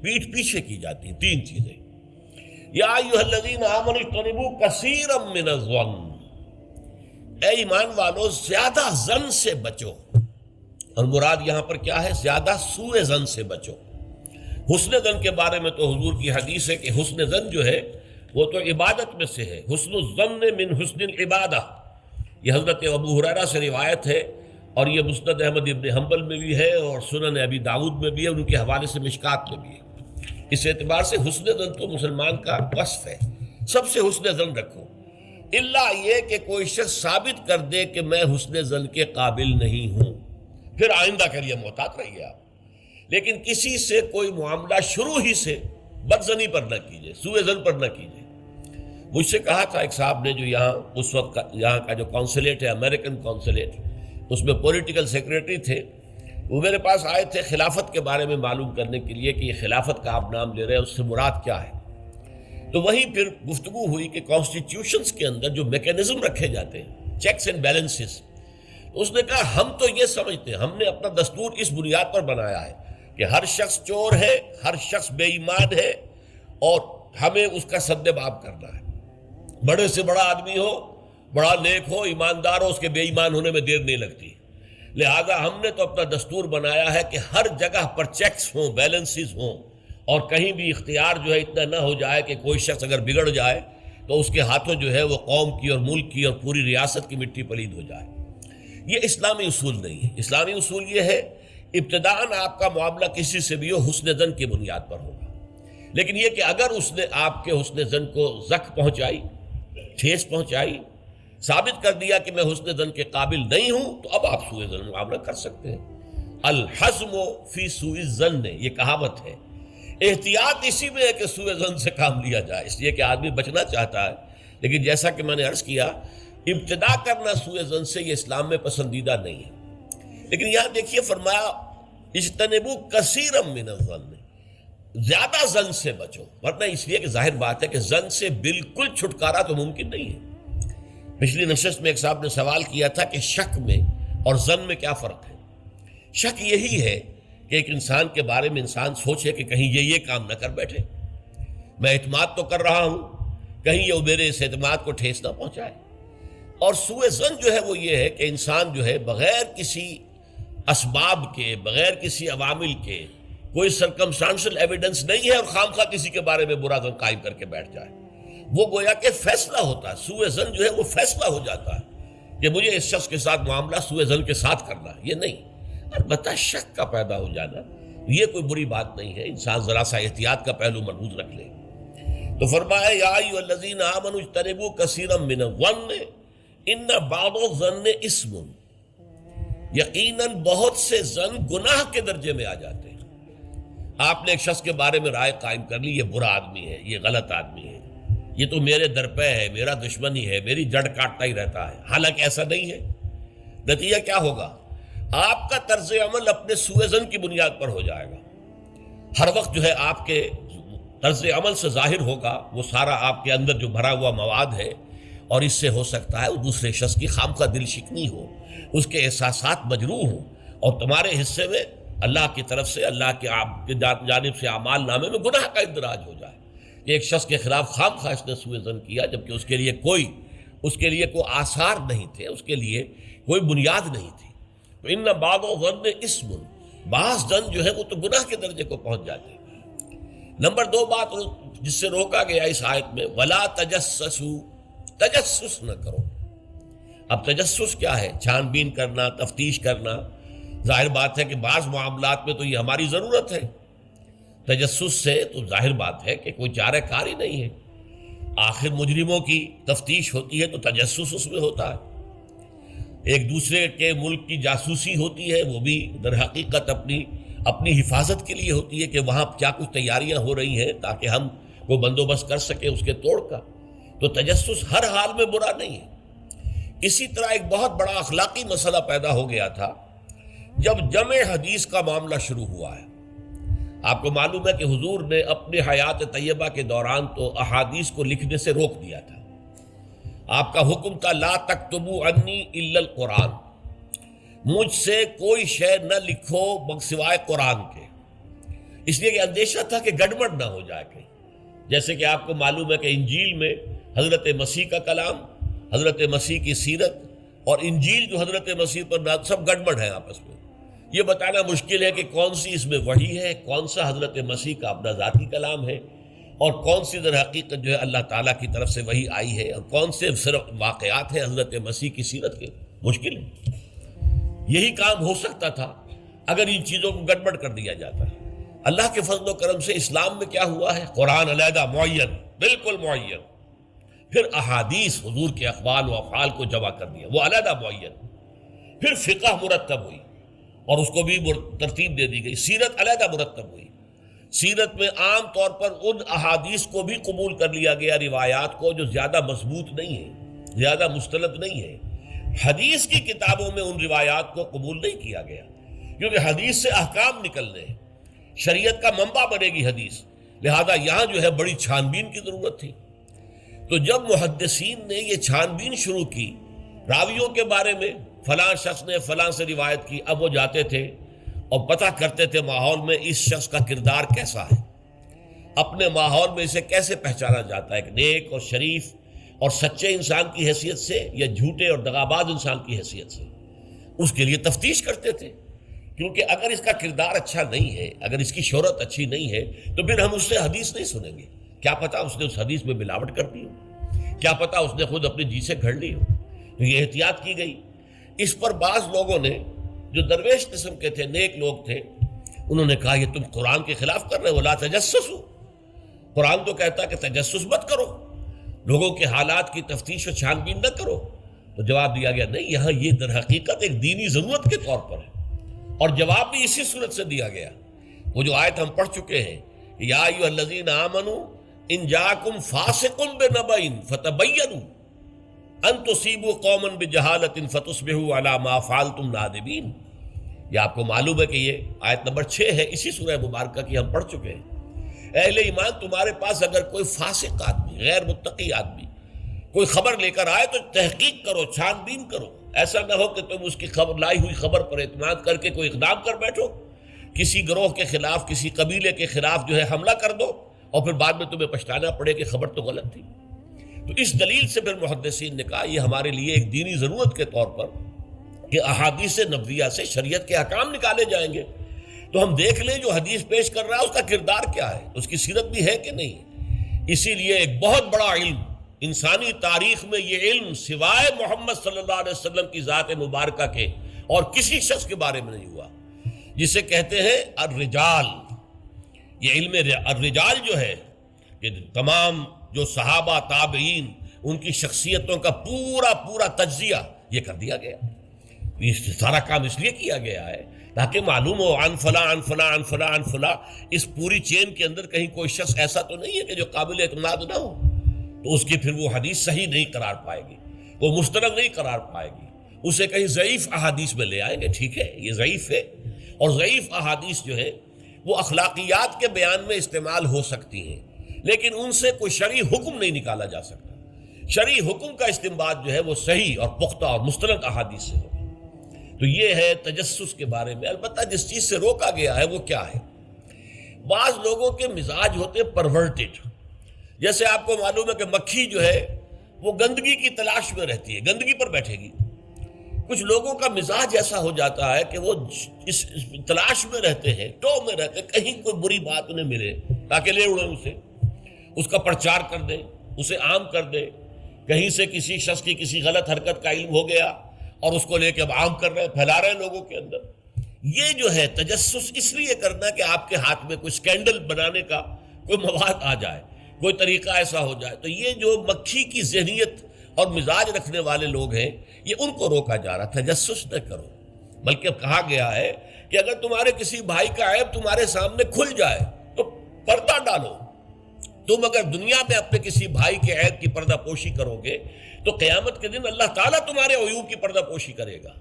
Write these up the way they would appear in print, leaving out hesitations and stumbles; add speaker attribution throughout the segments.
Speaker 1: پیٹھ پیچھے کی جاتی ہیں تین چیزیں. یا ایھا الذین آمنوا اجتنبوا کثیرا من الظن، اے ایمان والو زیادہ ظن سے بچو. اور مراد یہاں پر کیا ہے؟ زیادہ سوء ظن سے بچو. حسن ظن کے بارے میں تو حضور کی حدیث ہے کہ حسن ظن جو ہے وہ تو عبادت میں سے ہے. حسن الظن من حسن العبادہ، یہ حضرت ابو ہریرہ سے روایت ہے، اور یہ مسند احمد ابن حنبل میں بھی ہے اور سنن ابی داؤد میں بھی ہے، ان کے حوالے سے مشکات میں بھی ہے. اس اعتبار سے حسن ظن تو مسلمان کا وصف ہے. سب سے حسن ظن رکھو، الا یہ کہ کوئی شخص ثابت کر دے کہ میں حسن ظن کے قابل نہیں ہوں، پھر آئندہ کے لیے محتاط رہیے آپ. لیکن کسی سے کوئی معاملہ شروع ہی سے بدظنی پر نہ کیجیے، سوء ظن پر نہ کیجیے. مجھ سے کہا تھا ایک صاحب نے جو یہاں اس وقت یہاں کا جو کونسلیٹ ہے، امریکن کونسلیٹ، اس میں پولیٹیکل سیکریٹری تھے. وہ میرے پاس آئے تھے خلافت کے بارے میں معلوم کرنے کے لیے کہ یہ خلافت کا آپ نام لے رہے ہیں، اس سے مراد کیا ہے. تو وہیں پھر گفتگو ہوئی کہ کانسٹیٹیوشنز کے اندر جو میکینزم رکھے جاتے ہیں، چیکس اینڈ بیلنسز، اس نے کہا ہم تو یہ سمجھتے ہیں، ہم نے اپنا دستور اس بنیاد پر بنایا ہے کہ ہر شخص چور ہے، ہر شخص بے ایمان ہے، اور ہمیں اس کا سد باب کرنا ہے. بڑے سے بڑا آدمی ہو، بڑا نیک ہو، ایماندار ہو، اس کے بے ایمان ہونے میں دیر نہیں لگتی. لہذا ہم نے تو اپنا دستور بنایا ہے کہ ہر جگہ پر چیکس ہوں، بیلنسز ہوں، اور کہیں بھی اختیار جو ہے اتنا نہ ہو جائے کہ کوئی شخص اگر بگڑ جائے تو اس کے ہاتھوں جو ہے وہ قوم کی اور ملک کی اور پوری ریاست کی مٹی پلید ہو جائے. یہ اسلامی اصول نہیں ہے. اسلامی اصول یہ ہے ابتداءً آپ کا معاملہ کسی سے بھی ہو حسن ظن کی بنیاد پر ہوگا. لیکن یہ کہ اگر اس نے آپ کے حسن ظن کو زخم پہنچائی، ٹھیس پہنچائی، ثابت کر دیا کہ میں حسن ظن کے قابل نہیں ہوں، تو اب آپ سوء ظن معاملہ کر سکتے ہیں. الحزم فی سوء الظن، یہ کہاوت ہے. احتیاط اسی میں ہے کہ سوء ظن سے کام لیا جائے، اس لیے کہ آدمی بچنا چاہتا ہے. لیکن جیسا کہ میں نے عرض کیا، ابتدا کرنا سوء ظن سے یہ اسلام میں پسندیدہ نہیں ہے. لیکن یہاں دیکھیے فرمایا اجتنبوا کثیرا من الظن، زیادہ ظن سے بچو. ورنہ اس لیے کہ ظاہر بات ہے کہ ظن سے بالکل چھٹکارا تو ممکن نہیں ہے. پچھلی نشست میں ایک صاحب نے سوال کیا تھا کہ شک میں اور ظن میں کیا فرق ہے. شک یہی ہے کہ ایک انسان کے بارے میں انسان سوچے کہ کہیں یہ کام نہ کر بیٹھے، میں اعتماد تو کر رہا ہوں، کہیں یہ میرے اس اعتماد کو ٹھیس نہ پہنچائے. اور سوء ظن جو ہے وہ یہ ہے کہ انسان جو ہے بغیر کسی اسباب کے، بغیر کسی عوامل کے، کوئی سرکمسٹانشل ایویڈنس نہیں ہے اور خام خواہ کسی کے بارے میں برا ظن قائم کر کے بیٹھ جائے. وہ گویا کہ فیصلہ ہوتا ہے. سوء ظن جو ہے وہ فیصلہ ہو جاتا ہے کہ مجھے اس شخص کے ساتھ معاملہ سوء ظن کے ساتھ کرنا ہے. یہ نہیں، البتہ شک کا پیدا ہو جانا یہ کوئی بری بات نہیں ہے. انسان ذرا سا احتیاط کا پہلو مربوط رکھ لے. تو فرمایا یا ایھا الذین آمنوا اجتنبوا کثیرا من الظن ان بعض الظن اثم، یقیناً بہت سے ظن گناہ کے درجے میں آ جاتے ہیں. آپ نے ایک شخص کے بارے میں رائے قائم کر لی، یہ برا آدمی ہے، یہ غلط آدمی ہے، یہ تو میرے درپے ہے، میرا دشمن ہی ہے، میری جڑ کاٹتا ہی رہتا ہے. حالانکہ ایسا نہیں ہے. نتیجہ کیا ہوگا؟ آپ کا طرز عمل اپنے سوء ظن کی بنیاد پر ہو جائے گا. ہر وقت جو ہے آپ کے طرز عمل سے ظاہر ہوگا وہ سارا آپ کے اندر جو بھرا ہوا مواد ہے، اور اس سے ہو سکتا ہے دوسرے شخص کی خامخواہ دل شکنی ہو، اس کے احساسات مجروح ہوں، اور تمہارے حصے میں اللہ کی طرف سے، اللہ کی جانب سے اعمال نامے میں گناہ کا اندراج ہو جائے کہ ایک شخص کے خلاف خامخواہ اس نے سوء ظن کیا، جبکہ اس کے لیے کوئی آثار نہیں تھے، اس کے لیے کوئی بنیاد نہیں تھی. تو ان بعض الظن اثم، بعض ظن جو ہے وہ تو گناہ کے درجے کو پہنچ جاتے ہیں. نمبر 2 بات جس سے روکا گیا اس آیت میں، ولا تجسسوا، تجسس نہ کرو. اب تجسس کیا ہے؟ چھان بین کرنا، تفتیش کرنا. ظاہر بات ہے کہ بعض معاملات میں تو یہ ہماری ضرورت ہے. تجسس سے تو ظاہر بات ہے کہ کوئی چارہ کار ہی نہیں ہے. آخر مجرموں کی تفتیش ہوتی ہے تو تجسس اس میں ہوتا ہے. ایک دوسرے کے ملک کی جاسوسی ہوتی ہے، وہ بھی در حقیقت اپنی حفاظت کے لیے ہوتی ہے کہ وہاں کیا کچھ تیاریاں ہو رہی ہیں تاکہ ہم کو بندوبست کر سکیں اس کے توڑ کا. تو تجسس ہر حال میں برا نہیں ہے. اسی طرح ایک بہت بڑا اخلاقی مسئلہ پیدا ہو گیا تھا جب جمع حدیث کا معاملہ شروع ہوا ہے. آپ کو معلوم ہے کہ حضور نے اپنے حیات طیبہ کے دوران تو احادیث کو لکھنے سے روک دیا تھا. آپ کا حکم تھا لا تکتبوا عنی الا القرآن، مجھ سے کوئی شے نہ لکھو سوائے قرآن کے. اس لیے کہ اندیشہ تھا کہ گڑبڑ نہ ہو جائے کہیں. جیسے کہ آپ کو معلوم ہے کہ انجیل میں حضرت مسیح کا کلام، حضرت مسیح کی سیرت اور انجیل جو حضرت مسیح پر نازل، سب گڑبڑ ہے آپس میں. یہ بتانا مشکل ہے کہ کون سی اس میں وحی ہے، کون سا حضرت مسیح کا اپنا ذاتی کلام ہے، اور کون سی در حقیقت جو ہے اللہ تعالیٰ کی طرف سے وحی آئی ہے، اور کون سے صرف واقعات ہیں حضرت مسیح کی سیرت کے. مشکل ہے. یہی کام ہو سکتا تھا اگر ان چیزوں کو گڑبڑ کر دیا جاتا. اللہ کے فضل و کرم سے اسلام میں کیا ہوا ہے؟ قرآن علیحدہ معین، بالکل معین، پھر احادیث حضور کے اقوال و افعال کو جمع کر دیا، وہ علیحدہ معین، پھر فقہ مرتب ہوئی اور اس کو بھی ترتیب دے دی گئی، سیرت علیحدہ مرتب ہوئی. سیرت میں عام طور پر ان احادیث کو بھی قبول کر لیا گیا، روایات کو، جو زیادہ مضبوط نہیں ہے، زیادہ مستند نہیں ہے. حدیث کی کتابوں میں ان روایات کو قبول نہیں کیا گیا، کیونکہ حدیث سے احکام نکلنے ہیں، شریعت کا منبع بنے گی حدیث، لہذا یہاں جو ہے بڑی چھان بین کی ضرورت تھی. تو جب محدثین نے یہ چھان بین شروع کی راویوں کے بارے میں، فلاں شخص نے فلاں سے روایت کی، اب وہ جاتے تھے اور پتہ کرتے تھے ماحول میں اس شخص کا کردار کیسا ہے، اپنے ماحول میں اسے کیسے پہچانا جاتا ہے، ایک نیک اور شریف اور سچے انسان کی حیثیت سے یا جھوٹے اور دغاباز انسان کی حیثیت سے. اس کے لیے تفتیش کرتے تھے، کیونکہ اگر اس کا کردار اچھا نہیں ہے، اگر اس کی شہرت اچھی نہیں ہے، تو پھر ہم اس سے حدیث نہیں سنیں گے. کیا پتا اس نے اس حدیث میں ملاوٹ کر دی ہو، کیا پتا اس نے خود اپنی جی سے گھڑ لی ہو. تو یہ احتیاط کی گئی. اس پر بعض لوگوں نے جو درویش قسم کے تھے، نیک لوگ تھے، انہوں نے کہا یہ تم قرآن کے خلاف کر رہے ہو، لا تجسسوا. قرآن تو کہتا ہے کہ تجسس مت کرو، لوگوں کے حالات کی تفتیش و چھان بین نہ کرو. تو جواب دیا گیا نہیں، یہاں یہ در حقیقت ایک دینی ضرورت کے طور پر ہے، اور جواب بھی اسی صورت سے دیا گیا. وہ جو آیت ہم پڑھ چکے ہیں، یا ایھا الذین آمنوا ان جاءکم فاسق بنبأ فتبینوا ان تصیبوا قوما بجہالۃ فتصبحوا علی ما فعلتم نادمین. یہ آپ کو معلوم ہے کہ یہ آیت نمبر 6 ہے اسی سورہ مبارکہ کی، ہم پڑھ چکے ہیں. اہل ایمان، تمہارے پاس اگر کوئی فاسق آدمی، غیر متقی آدمی کوئی خبر لے کر آئے تو تحقیق کرو، چھان بین کرو. ایسا نہ ہو کہ تم اس کی خبر، لائی ہوئی خبر پر اعتماد کر کے کوئی اقدام کر بیٹھو، کسی گروہ کے خلاف، کسی قبیلے کے خلاف جو ہے حملہ کر دو، اور پھر بعد میں تمہیں پچھتانا پڑے کہ خبر تو غلط تھی. تو اس دلیل سے پھر محدثین نے کہا یہ ہمارے لیے ایک دینی ضرورت کے طور پر کہ احادیث نبویہ سے شریعت کے احکام نکالے جائیں گے. تو ہم دیکھ لیں جو حدیث پیش کر رہا ہے اس کا کردار کیا ہے، اس کی سیرت بھی ہے کہ نہیں. اسی لیے ایک بہت بڑا علم انسانی تاریخ میں، یہ علم سوائے محمد صلی اللہ علیہ وسلم کی ذات مبارکہ کے اور کسی شخص کے بارے میں نہیں ہوا، جسے کہتے ہیں الرجال. یہ علم الرجال جو ہے کہ تمام جو صحابہ تابعین، ان کی شخصیتوں کا پورا تجزیہ یہ کر دیا گیا. یہ سارا کام اس لیے کیا گیا ہے تاکہ معلوم ہو عن فلاں عن فلاں عن فلاں عن فلاں. اس پوری چین کے اندر کہیں کوئی شخص ایسا تو نہیں ہے کہ جو قابل اعتماد نہ ہو، تو اس کی پھر وہ حدیث صحیح نہیں قرار پائے گی، وہ مستند نہیں قرار پائے گی. اسے کہیں ضعیف احادیث میں لے آئیں گے، ٹھیک ہے یہ ضعیف ہے، اور ضعیف احادیث جو ہے وہ اخلاقیات کے بیان میں استعمال ہو سکتی ہیں، لیکن ان سے کوئی شرعی حکم نہیں نکالا جا سکتا. شرعی حکم کا استنباط جو ہے وہ صحیح اور پختہ اور مستند احادیث سے ہو. تو یہ ہے تجسس کے بارے میں. البتہ جس چیز سے روکا گیا ہے وہ کیا ہے؟ بعض لوگوں کے مزاج ہوتے پرورٹڈ. جیسے آپ کو معلوم ہے کہ مکھی جو ہے وہ گندگی کی تلاش میں رہتی ہے، گندگی پر بیٹھے گی. کچھ لوگوں کا مزاج ایسا ہو جاتا ہے کہ وہ اس تلاش میں رہتے ہیں، ٹو میں رہتے ہیں، کہیں کوئی بری بات انہیں ملے تاکہ لے اڑیں اسے، اس کا پرچار کر دیں، اسے عام کر دیں. کہیں سے کسی شخص کی کسی غلط حرکت کا علم ہو گیا اور اس کو لے کے اب عام کر رہے ہیں، پھیلا رہے ہیں لوگوں کے اندر. یہ جو ہے تجسس اس لیے کرنا کہ آپ کے ہاتھ میں کوئی سکینڈل بنانے کا کوئی مواد آ جائے، کوئی طریقہ ایسا ہو جائے. تو یہ جو مکھی کی ذہنیت اور مزاج رکھنے والے لوگ ہیں، یہ ان کو روکا جا رہا. تجسس نہ کرو، بلکہ کہا گیا ہے کہ اگر تمہارے کسی بھائی کا عیب تمہارے سامنے کھل جائے تو پردہ ڈالو. تم اگر دنیا میں اپنے کسی بھائی کے عیب کی پردہ پوشی کرو گے تو قیامت کے دن اللہ تعالیٰ تمہارے عیوب کی پردہ پوشی کرے گا.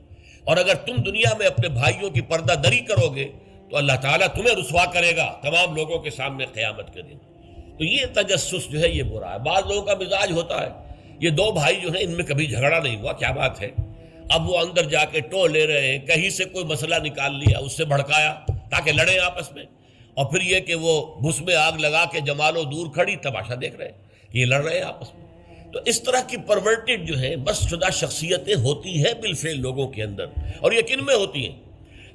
Speaker 1: اور اگر تم دنیا میں اپنے بھائیوں کی پردہ دری کرو گے تو اللہ تعالیٰ تمہیں رسوا کرے گا تمام لوگوں کے سامنے قیامت کے دن. تو یہ تجسس جو ہے یہ برا ہے. بعض لوگوں کا مزاج ہوتا ہے، یہ دو بھائی جو ہیں ان میں کبھی جھگڑا نہیں ہوا، کیا بات ہے، اب وہ اندر جا کے ٹو لے رہے ہیں، کہیں سے کوئی مسئلہ نکال لیا، اس سے بھڑکایا تاکہ لڑیں آپس میں، اور پھر یہ کہ وہ بھس میں آگ لگا کے جمالو دور کھڑی تماشا دیکھ رہے ہیں کہ یہ لڑ رہے ہیں آپس میں۔ تو اس طرح کی پرورٹڈ جو ہے بس شدہ شخصیتیں ہوتی ہیں بالفعل لوگوں کے اندر، اور یہ کن میں ہوتی ہیں؟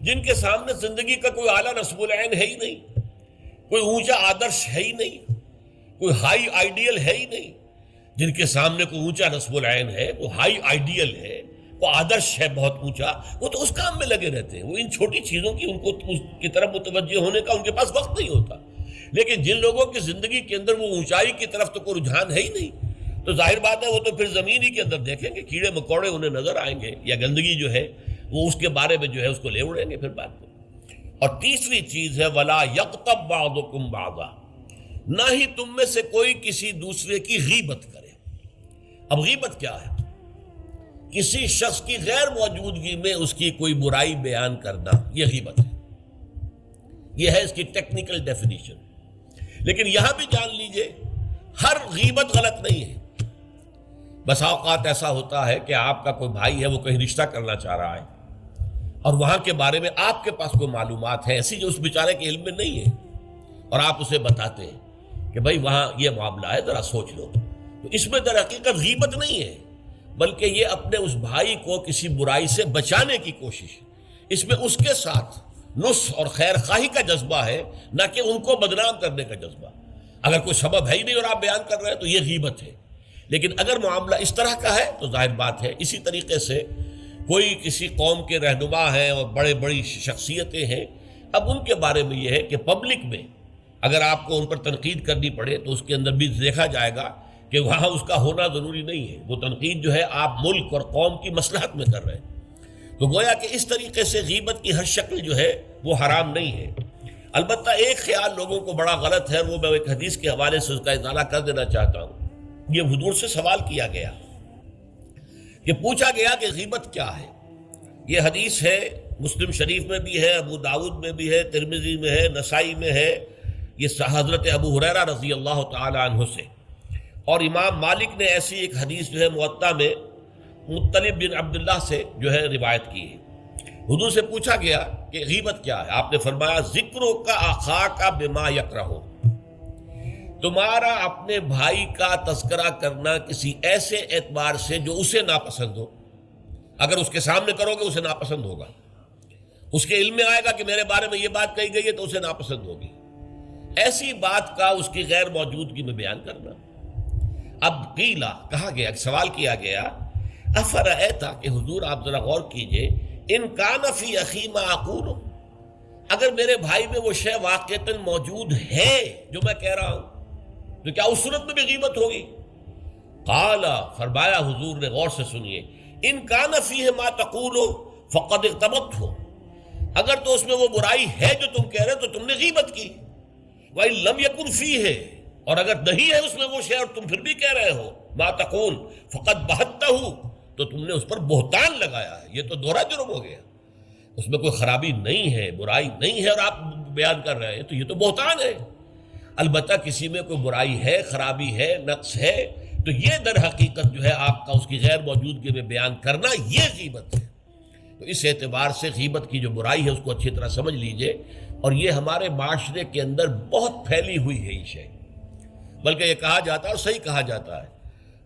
Speaker 1: جن کے سامنے زندگی کا کوئی اعلیٰ نصب العین ہے ہی نہیں، کوئی اونچا آدرش ہے ہی نہیں، کوئی ہائی آئیڈیل ہے ہی نہیں۔ جن کے سامنے کوئی اونچا نصب العین ہے، کوئی ہائی آئیڈیل ہے، کوئی آدرش ہے بہت اونچا، وہ تو اس کام میں لگے رہتے ہیں، وہ ان چھوٹی چیزوں کی ان کو اس کی طرف متوجہ ہونے کا ان کے پاس وقت نہیں ہوتا۔ لیکن جن لوگوں کی زندگی کے اندر وہ اونچائی کی طرف تو کوئی رجحان ہے ہی نہیں، تو ظاہر بات ہے وہ تو پھر زمین ہی کے اندر دیکھیں گے، کیڑے مکوڑے انہیں نظر آئیں گے، یا گندگی جو ہے وہ اس کے بارے میں جو ہے اس کو لے اڑیں گے پھر بعد میں۔ اور تیسری چیز ہے وَلَا يَغْتَبْ بَعْضُكُمْ بَعْضًا، نہ ہی تم میں سے کوئی کسی دوسرے کی غیبت کرے۔ اب غیبت کیا ہے؟ کسی شخص کی غیر موجودگی میں اس کی کوئی برائی بیان کرنا، یہ غیبت ہے۔ یہ ہے اس کی ٹیکنیکل ڈیفینیشن۔ لیکن یہاں بھی جان لیجئے ہر غیبت غلط نہیں ہے۔ بس اوقات ایسا ہوتا ہے کہ آپ کا کوئی بھائی ہے، وہ کہیں رشتہ کرنا چاہ رہا ہے، اور وہاں کے بارے میں آپ کے پاس کوئی معلومات ہے ایسی جو اس بیچارے کے علم میں نہیں ہے، اور آپ اسے بتاتے ہیں کہ بھائی وہاں یہ معاملہ ہے، ذرا سوچ لو۔ تو اس میں در حقیقت غیبت نہیں ہے، بلکہ یہ اپنے اس بھائی کو کسی برائی سے بچانے کی کوشش ہے۔ اس میں اس کے ساتھ نصح اور خیر خواہی کا جذبہ ہے، نہ کہ ان کو بدنام کرنے کا جذبہ۔ اگر کوئی سبب ہے ہی نہیں اور آپ بیان کر رہے ہیں تو یہ غیبت ہے۔ لیکن اگر معاملہ اس طرح کا ہے تو ظاہر بات ہے اسی طریقے سے کوئی کسی قوم کے رہنما ہیں اور بڑی شخصیتیں ہیں، اب ان کے بارے میں یہ ہے کہ پبلک میں اگر آپ کو ان پر تنقید کرنی پڑے تو اس کے اندر بھی دیکھا جائے گا کہ وہاں اس کا ہونا ضروری نہیں ہے، وہ تنقید جو ہے آپ ملک اور قوم کی مصلحت میں کر رہے ہیں۔ تو گویا کہ اس طریقے سے غیبت کی ہر شکل جو ہے وہ حرام نہیں ہے۔ البتہ ایک خیال لوگوں کو بڑا غلط ہے، وہ میں ایک حدیث کے حوالے سے اس کا ازالہ کر دینا چاہتا ہوں۔ یہ حضور سے سوال کیا گیا کہ پوچھا گیا کہ غیبت کیا ہے۔ یہ حدیث ہے، مسلم شریف میں بھی ہے، ابو داؤد میں بھی ہے، ترمذی میں ہے، نسائی میں ہے، یہ حضرت ابو ہریرہ رضی اللہ تعالی عنہ سے۔ اور امام مالک نے ایسی ایک حدیث جو ہے موطا میں مطلب بن عبداللہ سے جو ہے روایت کی ہے۔ حضور سے پوچھا گیا کہ غیبت کیا ہے، آپ نے فرمایا ذکرو کا اخاک بما یکرہ، تمہارا اپنے بھائی کا تذکرہ کرنا کسی ایسے اعتبار سے جو اسے ناپسند ہو۔ اگر اس کے سامنے کرو گے اسے ناپسند ہوگا، اس کے علم میں آئے گا کہ میرے بارے میں یہ بات کہی گئی ہے تو اسے ناپسند ہوگی۔ ایسی بات کا اس کی غیر موجودگی میں بیان کرنا۔ اب قیلا کہا گیا، سوال کیا گیا، افرأیتا کہ حضور آپ ذرا غور کیجئے، ان کان فی اخی ما اقول، اگر میرے بھائی میں وہ شے واقعتاً موجود ہے جو میں کہہ رہا ہوں تو کیا اس صورت میں بھی غیبت ہوگی؟ قال، فرمایا حضور نے، غور سے سنیے، ان کان فیہ ما تقول فقد اغتبت ہو، اگر تو اس میں وہ برائی ہے جو تم کہہ رہے تو تم نے غیبت کی، وَإِن لَمْ يَكُنْ فِيهِ، اور اگر نہیں ہے اس میں وہ شے اور تم پھر بھی کہہ رہے ہو ما تقول فقد بہتہ، تو تم نے اس پر بہتان لگایا ہے، یہ تو دوہرا جرم ہو گیا۔ اس میں کوئی خرابی نہیں ہے، برائی نہیں ہے اور آپ بیان کر رہے ہیں تو یہ تو بہتان ہے۔ البتہ کسی میں کوئی برائی ہے، خرابی ہے، نقص ہے تو یہ در حقیقت جو ہے آپ کا اس کی غیر موجودگی میں بیان کرنا یہ غیبت ہے۔ تو اس اعتبار سے غیبت کی جو برائی ہے اس کو اچھی طرح سمجھ لیجئے، اور یہ ہمارے معاشرے کے اندر بہت پھیلی ہوئی ہے یہ شے۔ بلکہ یہ کہا جاتا ہے اور صحیح کہا جاتا ہے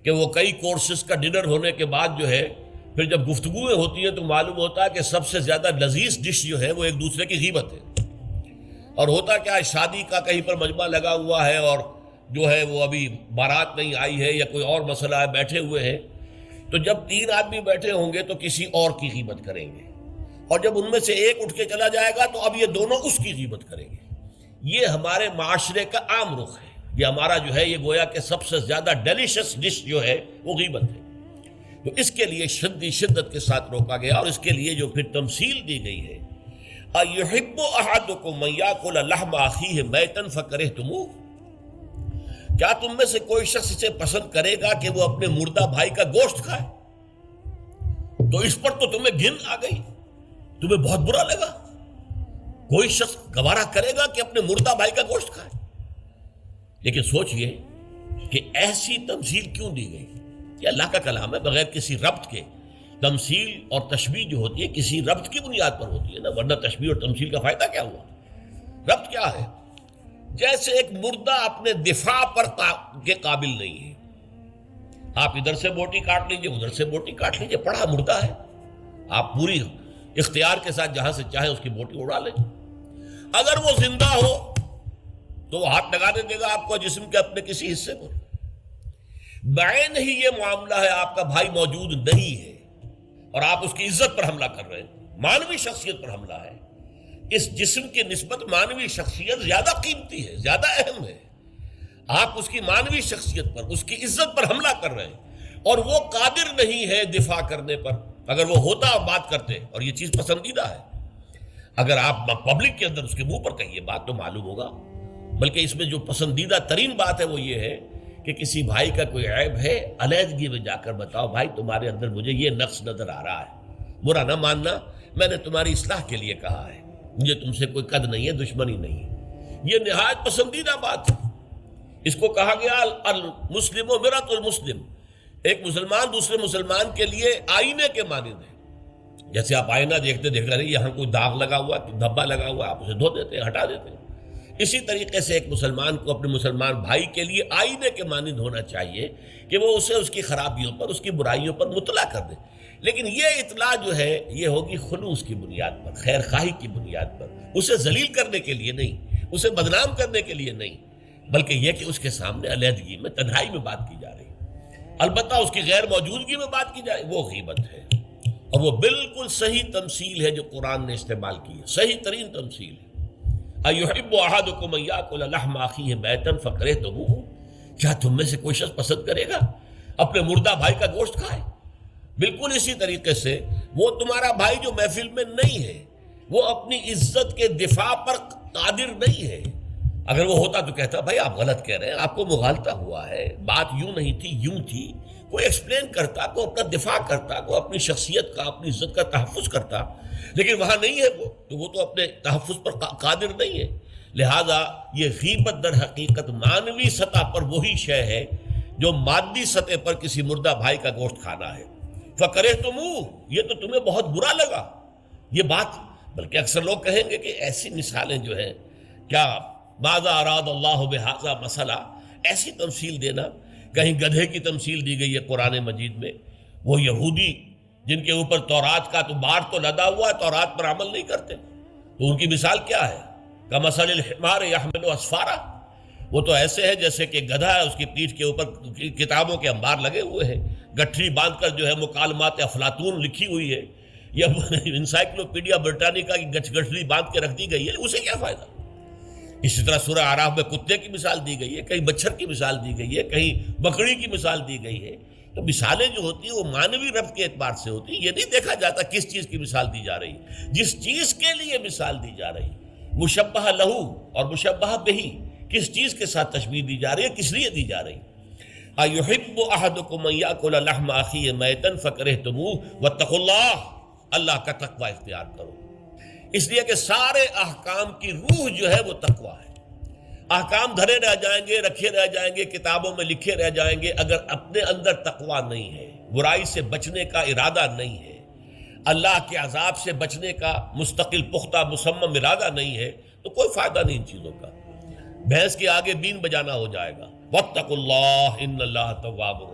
Speaker 1: کہ وہ کئی کورسز کا ڈنر ہونے کے بعد جو ہے پھر جب گفتگویں ہوتی ہیں تو معلوم ہوتا ہے کہ سب سے زیادہ لذیذ ڈش جو ہے وہ ایک دوسرے کی غیبت ہے۔ اور ہوتا کیا ہے، شادی کا کہیں پر مجمع لگا ہوا ہے اور جو ہے وہ ابھی بارات نہیں آئی ہے یا کوئی اور مسئلہ ہے، بیٹھے ہوئے ہیں، تو جب 3 آدمی بیٹھے ہوں گے تو کسی اور کی غیبت کریں گے، اور جب ان میں سے ایک اٹھ کے چلا جائے گا تو اب یہ دونوں اس کی غیبت کریں گے۔ یہ ہمارے معاشرے کا عام رخ ہے، یہ ہمارا جو ہے یہ گویا کہ سب سے زیادہ ڈیلیشس ڈش جو ہے وہ غیبت ہے۔ تو اس کے لیے شدت کے ساتھ روکا گیا، اور اس کے لیے جو پھر تمثیل دی گئی ہے، اَيُحِبُّ أَحَدُكُم مَّن يَأْكُلَ لَحْمَ أَخِيهِ مَيْتًا فَكَرِهْتُمُوهُ، کیا تم میں سے کوئی شخص اسے پسند کرے گا کہ وہ اپنے مردہ بھائی کا گوشت کھائے؟ تو اس پر تو تمہیں گھن آ گئی، تمہیں بہت برا لگا۔ کوئی شخص گوارا کرے گا کہ اپنے مردہ بھائی کا گوشت کھائے؟ لیکن سوچئے کہ ایسی تمثیل کیوں دی گئی؟ یہ اللہ کا کلام ہے، بغیر کسی ربط کے تمثیل اور تشبیہ جو ہوتی ہے کسی ربط کی بنیاد پر ہوتی ہے نا، ورنہ تشبیہ اور تمثیل کا فائدہ کیا ہوا؟ ربط کیا ہے؟ جیسے ایک مردہ اپنے دفاع پر کے قابل نہیں ہے. آپ ادھر سے بوٹی کاٹ لیجئے، ادھر سے بوٹی کاٹ لیجئے، پڑا مردہ ہے. آپ پوری اختیار کے ساتھ جہاں سے چاہیں اس کی بوٹی اڑا لیں. اگر وہ زندہ ہو تو وہ ہاتھ لگانے دے گا آپ کو جسم کے اپنے کسی حصے پر. بعین ہی یہ معاملہ ہے، آپ کا بھائی موجود نہیں ہے اور آپ اس کی عزت پر حملہ کر رہے ہیں، مانوی شخصیت پر حملہ ہے. اس جسم کی نسبت مانوی شخصیت زیادہ قیمتی ہے، زیادہ اہم ہے. آپ اس کی مانوی شخصیت پر، اس کی عزت پر حملہ کر رہے ہیں اور وہ قادر نہیں ہے دفاع کرنے پر. اگر وہ ہوتا ہم بات کرتے، اور یہ چیز پسندیدہ ہے. اگر آپ پبلک کے اندر اس کے منہ پر کہیے بات تو معلوم ہوگا. بلکہ اس میں جو پسندیدہ ترین بات ہے وہ یہ ہے کہ کسی بھائی کا کوئی عیب ہے، علیحدگی میں جا کر بتاؤ، بھائی تمہارے اندر مجھے یہ نقص نظر آ رہا ہے، برا نہ ماننا، میں نے تمہاری اصلاح کے لیے کہا ہے، مجھے تم سے کوئی قد نہیں ہے، دشمنی نہیں ہے. یہ نہایت پسندیدہ بات ہے. اس کو کہا گیا المسلم و مرۃ المسلم. ایک مسلمان دوسرے مسلمان کے لیے آئینے کے مانند ہے. جیسے آپ آئینہ دیکھتے رہے، یہاں کوئی داغ لگا ہوا، دھبا لگا ہوا، آپ اسے دھو دیتے ہیں، ہٹا دیتے ہیں. اسی طریقے سے ایک مسلمان کو اپنے مسلمان بھائی کے لیے آئینے کے مانند ہونا چاہیے کہ وہ اسے اس کی خرابیوں پر، اس کی برائیوں پر مطلع کر دے. لیکن یہ اطلاع جو ہے یہ ہوگی خلوص کی بنیاد پر، خیر خواہی کی بنیاد پر، اسے ذلیل کرنے کے لیے نہیں، اسے بدنام کرنے کے لیے نہیں، بلکہ یہ کہ اس کے سامنے علیحدگی میں، تنہائی میں بات کی جا رہی ہے. البتہ اس کی غیر موجودگی میں بات کی جائے وہ غیبت ہے. اور وہ بالکل صحیح تمثیل ہے جو قرآن نے استعمال کی ہے، صحیح ترین تمثیل ہے. اَيُحِبُّ أَحَدُكُمْ أَن يَأْكُلَ لَحْمَ أَخِيهِ مَيْتًا فَكَرِهْتُمُوهُ. کیا تم میں سے کوئی شخص پسند کرے گا اپنے مردہ بھائی کا گوشت کھائے؟ بالکل اسی طریقے سے وہ تمہارا بھائی جو محفل میں نہیں ہے، وہ اپنی عزت کے دفاع پر قادر نہیں ہے. اگر وہ ہوتا تو کہتا بھائی آپ غلط کہہ رہے ہیں، آپ کو مغالطہ ہوا ہے، بات یوں نہیں تھی، یوں تھی. کوئی ایکسپلین کرتا، کوئی اپنا دفاع کرتا، کوئی اپنی شخصیت کا، اپنی عزت کا تحفظ کرتا. لیکن وہاں نہیں ہے وہ تو اپنے تحفظ پر قادر نہیں ہے. لہذا یہ غیبت در حقیقت مانوی سطح پر وہی شے ہے جو مادی سطح پر کسی مردہ بھائی کا گوشت کھانا ہے. فَكَرِهْتُمُوهُ، یہ تو تمہیں بہت برا لگا یہ بات. بلکہ اکثر لوگ کہیں گے کہ ایسی مثالیں جو ہیں، کیا ماذا اراد اللہ بہذا مسئلہ، ایسی تمثیل دینا. کہیں گدھے کی تمثیل دی گئی ہے قرآن مجید میں. وہ یہودی جن کے اوپر تورات کا تو بار تو لدا ہوا ہے، تورات پر عمل نہیں کرتے، تو ان کی مثال کیا ہے؟ کمثل الحمار یحمل اسفارا. وہ تو ایسے ہے جیسے کہ گدھا ہے، اس کی پیٹھ کے اوپر کتابوں کے انبار لگے ہوئے ہیں، گٹھری باندھ کر جو ہے مکالمات افلاطون لکھی ہوئی ہے، یا انسائکلوپیڈیا برٹانیکا کی گٹھری باندھ کے رکھ دی گئی ہے، اسے کیا فائدہ؟ اسی طرح سورہ اعراف میں کتے کی مثال دی گئی ہے، کہیں مچھر کی مثال دی گئی ہے، کہیں بکری کی مثال دی گئی ہے. تو مثالیں جو ہوتی ہیں وہ مانوی ربط کے اعتبار سے ہوتی ہیں. یہ نہیں دیکھا جاتا کس چیز کی مثال دی جا رہی، جس چیز کے لیے مثال دی جا رہی، مشبہ لہو اور مشبہ بہی، کس چیز کے ساتھ تشبیہ دی جا رہی ہے، کس لیے دی جا رہی. اَيُحِبُّ أَحَدُكُمْ أَن يَأْكُلَ لَحْمَ أَخِيهِ مَيْتًا فَكَرِهْتُمُوهُ وَاتَّقُوا اللَّهَ. اللہ کا تقوی اختیار کرو. اس لیے کہ سارے احکام کی روح جو ہے وہ تقوی ہے. احکام دھرے رہ جائیں گے، رکھے رہ جائیں گے، کتابوں میں لکھے رہ جائیں گے، اگر اپنے اندر تقوی نہیں ہے، برائی سے بچنے کا ارادہ نہیں ہے، اللہ کے عذاب سے بچنے کا مستقل پختہ مصمم ارادہ نہیں ہے، تو کوئی فائدہ نہیں ان چیزوں کا. بھینس کے آگے بین بجانا ہو جائے گا. واتقوا اللہ ان اللہ تواب الرحیم.